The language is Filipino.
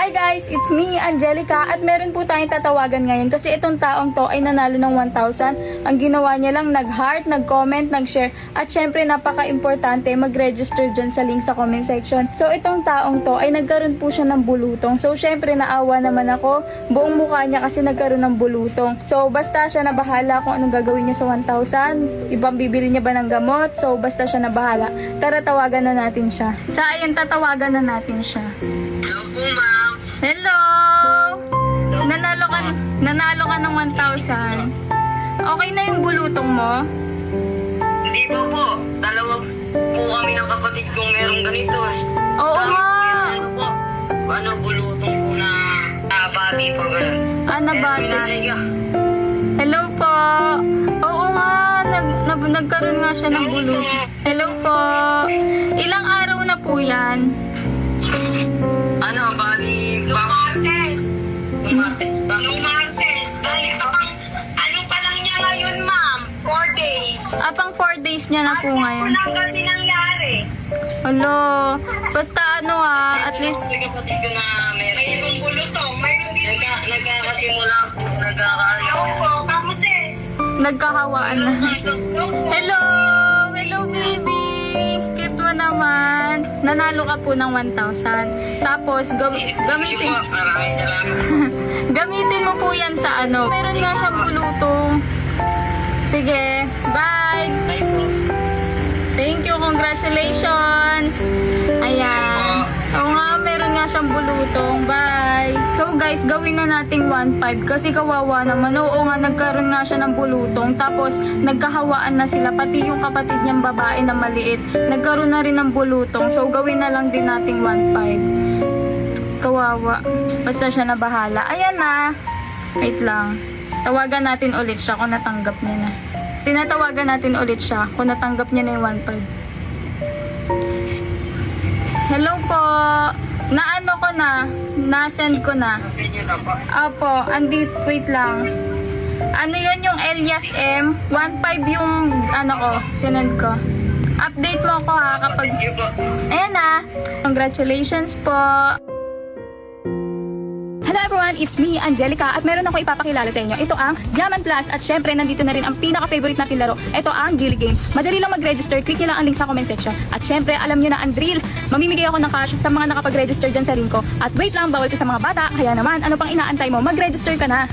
Hi guys, it's me, Angelica, at meron po tayong tatawagan ngayon kasi itong taong to ay nanalo ng 1,000. Ang ginawa niya lang, nag-heart, nag-comment, nag-share, at syempre napaka-importante mag-register dyan sa link sa comment section. So itong taong to ay nagkaroon po siya ng bulutong. So syempre naawa naman ako, buong mukha niya kasi nagkaroon ng bulutong. So basta siya na bahala kung anong gagawin niya sa 1,000, ibang bibili niya ba ng gamot, so basta siya na bahala. Tara, tawagan na natin siya. Sa ayan, tatawagan na natin siya. Hello po, ma'am. Hello! Nanalo ka ng 1,000. Okay na yung bulutong mo? Hindi po. Dalawa po kami ng kapatid kong merong ganito eh. Oo nga. Ano po? Bulutong po na bati po, gano'n. Nabati. Nanay ka. Hello po. Oo nga, nagkaroon nga siya ng bulutong. Hello po. Ilang araw na po yan? Bali, Martes. Nung Martes. Bali, ano pa lang niya ngayon, ma'am? 4 days. Pang 4 days niya na po ngayon. Ano lang kasi nangyari? Hello. Basta at least May kapatid ko na meron. Mayroong bulutong. Mayroon din. Nagkakasimula. Opo, kamusis. nagkahawaan na. Hello! Hello, baby! Cute mo naman. Nanalo ka po ng 1,000. Tapos, gamitin... Maraming salamat. Gamitin mo po yan sa ano. Meron nga siyang bulutong. Sige, bye! Ay po. Thank you, congratulations! Ayan. Oo nga, meron nga siyang bulutong. Bye! So guys, gawin na nating 1,500 kasi kawawa naman. Oo nga, nagkaroon nga siya ng bulutong. Tapos, nagkahawaan na sila. Pati yung kapatid niyang babae na maliit. Nagkaroon na rin ng bulutong. So, gawin na lang din nating 1,500. Kawawa. Basta siya na bahala. Ayan na. Wait lang. Tawagan natin ulit siya kung natanggap niya na. Tinatawagan natin ulit siya kung natanggap niya na yung 1,500. Hello po. Naano ko na. Na-send ko na. Kasi niyo na po. Apo, andit, wait lang. Ano yun yung Elias M? 1,500 yung ano ko, sinend ko. Update mo ako ha kapag... Thank you po. Ayan na. Congratulations po. Hello everyone, it's me, Angelica, at meron ako ipapakilala sa inyo. Ito ang Yaman Plus at syempre nandito na rin ang pinaka-favorite natin laro. Ito ang Jilly Games. Madali lang mag-register, click nyo lang ang link sa comment section. At syempre, alam nyo na ang drill. Mamimigay ako ng cash sa mga nakapag-register dyan sa link ko. At wait lang, bawal ko sa mga bata. Kaya naman, ano pang inaantay mo? Mag-register ka na.